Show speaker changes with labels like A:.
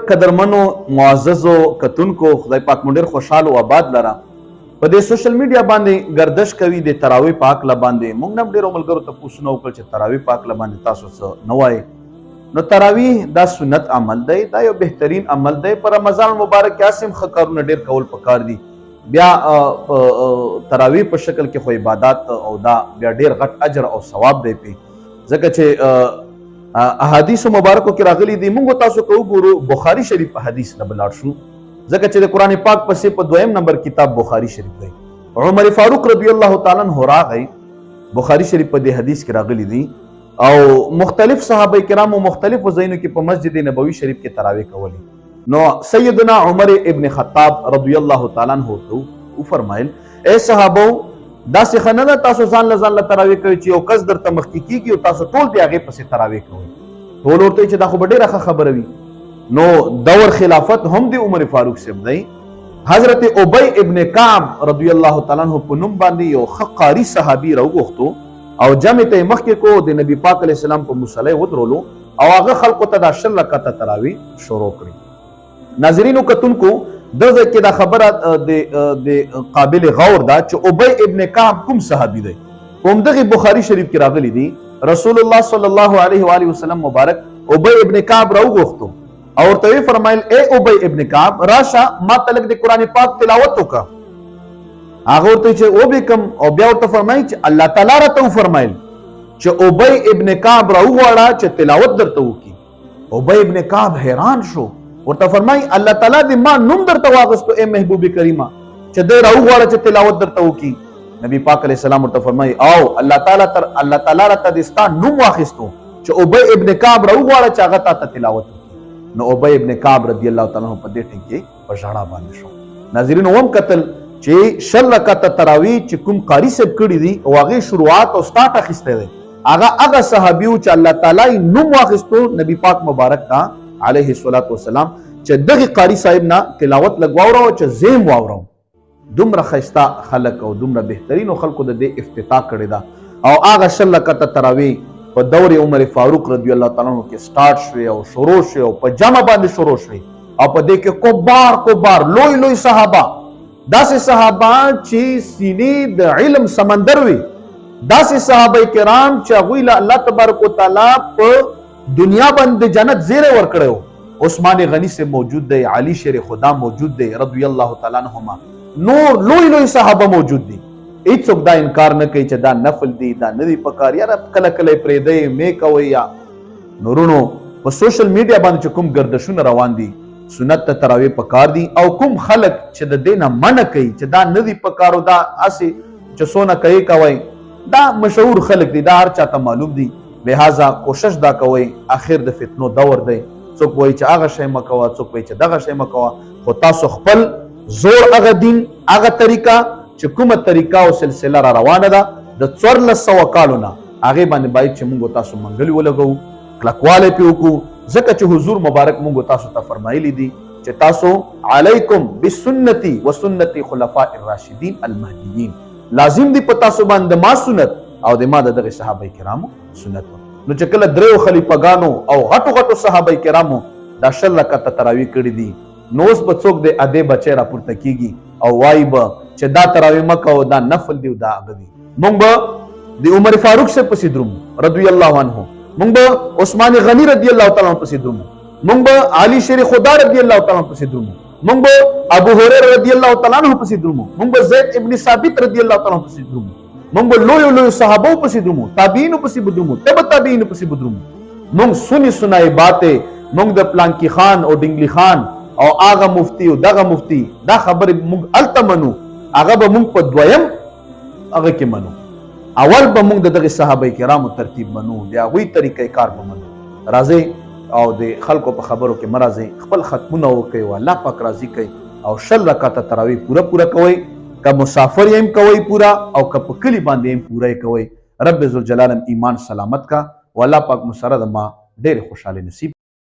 A: قدرمنو معززو کتونکو خدای پاک مونږ ډېر خوشحال او آباد لره په دې سوشل میډیا باندې گردش کوي د تراوی پاک ل باندې مونږ هم ډېرو ملګرو ته پوښتنه وکړه چې تراوی پاک ل باندې تاسو څه نه وایي. نو تراوی دا سنت عمل دی، دا یو بهترین عمل دی. په رمضان مبارک کې اسیم ښه کارونه ډېر کول پکار دي. بیا تراوی په شکل کې خو عبادت او دا بیا ډېر غټ اجر او ثواب دی پې، ځکه چې احادیث مبارکو کې راغلي دي. موږ تاسو کو ګورو بخاری شریف په حدیث نه بلاړ شو، ځکه چې د قرآن پاک پسې په دویم نمبر کتاب بخاری شریف دی. عمر فاروق رضی الله تعالی عنہ راغی، بخاری شریف په دې حدیث کې راغلي دي، او مختلف صحابه کرامو مختلف ځایونو کې په مسجد نبوي شریف کې تراویح کولې. نو سیدنا عمر ابن خطاب رضی الله تعالی عنہ ته فرمایل، اے صحابو داسې ښه نه ده تاسو ځان له تراویح کوئ چې یو کس درته مخکې کېږي او تاسو ټول د هغې پسې تراویح کوئ. ټول ورته چې دا خو به ډېره ښه خبره وي. نو دور خلافت هم د عمر فاروق صاحب دی. حضرت ابی ابن کعب رضی الله تعالی عنہ په نوم باندې یو ښه قاري صحابي راوغوښتو او جمع ته یې مخکې کو، د نبي پاک علیه السلام په مصلی ودرولو او هغه خلکو ته دا 10 رکعته تراویح شروع کړي. ناظرینو کتونکو د ځای کې دا خبره د قابل غور ده چې ابی ابن کعب کوم صحابي دی. په همدغې بخاري شریف کې راغلی دي رسول الله صلی الله علیه و آله وسلم مبارک ابی ابن کعب راوغوښتو او ورته ویې فرمایل، اے ابی ابن کعب راشه ما ته لږ د قرآن پاک تلاوت وکړه. هغه ورته چې وبکم، او بیا ورته فرمایي چې الله تعالی راته وفرمایل چې ابی ابن کعب راوغواړه چې تلاوت درته وکړي. ابی ابن کعب حیران شو، ورته فرمایي الله تعالی دې ما نوم درته واغستو اے محبوب کریمه چې دی راوغواړه چې تلاوت درته وکړي. نبی پاک علیه السلام ورته فرمایي او الله تعالی راته دې ستا نوم واخیستو چې ابی ابن کعب راوغواړه چې هغه تا ته تلاوت وکړي. نو ابی ابن کعب رضی الله تعالی عنہ په دې ټینګ کې په ژړا باندې شو. ناظرینو هم کتل چې 10 رکعته تراویح چې کوم قاري صاحب کړي دي او هغې شروعات او سټارټ اخیستی دی، هغه صحابي و چې الله تعالی نوم واخیستو نبی پاک مبارک ته علیه الصلاة والسلام چې دغه قاری صاحب نه تلاوت لږ واوروه چې زه هم واورم. دومره ښایسته خلک او دومره بهترینو خلکو د دې افتتاح کړې ده. او هغه 10 رکعته تراویح په دور عمر فاروق رضی الله تعالی عنہ کې سٹارټ شوې او شروع شوې او په جمع باندې شروع شوې او په دې کې کبار لوی صحابه، داسې صحابه چې سینې د علم سمندر وي، داسې صحابه کرام چې هغوی له الله تبارک وتعالی په دنیا باندې جنت زیری ورکړی و. عثمان غنی سے موجود دی، علی شیر خدا موجود دی رضی الله تعالی عنہما، نور لوی صحابه موجود دي. هیڅوک دا انکار نه کوي چې دا نفل دی، دا نه دی پکار، یاره کله کله یې پرېږدئ مې کوئ. یا نورونو په سوشل میډیا باندې چې کوم ګردشونه روان دي، سنت ته تراویح پکار دي. او کوم خلک چې د دې نه منع کوي چې دا نه دی پکار او دا هسې چې څونه کوئ، دا مشهور خلک دي، دا هر چاته معلوم دي. لہذا کوشش دا کوئ، آخر د فتنو دور دی. څوک وایي چې هغه شی مه کوه، څوک وایي چې دغه شی مه کوه، خو تاسو خپل زور هغه دین هغه طریقه چې کومه طریقه او سلسله را روانه ده د 1400 کالو نه، هغې باندې باید چې موږ تاسو منګلي ولګوو، کلکوالی پې وکړو، ځکه چې حضور مبارک موږ تاسو ته فرمایلی دي چې تاسو علیکم بسنتي و سنتي خلفاء الراشدین المهدیین، لازم دی په تاسو باندې ما سنت او د ما د دغه صحابه کرامو سنت. نو چې کله دریو خلیفګانو او غټو صحابه کرامو دا 10 رکعته تراویح کړي دي، نو اوس به څوک د ادې بچی راپورته کېږي او وایي به چې دا تراویح مه کوه، دا نفل دی او دا هغه دی. موږ به د عمر فاروق صاحب پسې درومو رضی الله عنه، موږ به عثمان غنی رضی الله تعالی عنہ پسې درومو، موږ به علی شیر خدا رضی الله تعالی عنہ پسې درومو، موږ به ابو هريره رضی الله تعالی عنہ پسې درومو، موږ به زید ابن ثابت رضی الله تعالی عنہ پسې درومو، موږ به لوی صحابو پسې درومو، تابعینو پسې بدرومو، تبع تابعینو پسې بدرومو. موږ سنای باتې، موږ د پلانکی خان او ډنگلی خان او هغه مفتی او دغه مفتی دا خبرې موږ هلته منو، هغه به موږ په دویم هغه کې منو. اول به موږ د دغه صحابه کرامو ترتیب منو، د هغوی طریقې کار به منو. راځئ او د خلکو په خبرو کې مه راځئ، خپل ختمونه وکئ او الله پاک راضي کوئ او 10 رکعته تراویح پوره کوئ. که مسافر یم کوئ پورا او که په کلي باندې یم پوره کوئ. رب ذوالجلال ایمان سلامت کا، والله پاک مو سره د ما ډېرې خوشحالۍ نصیب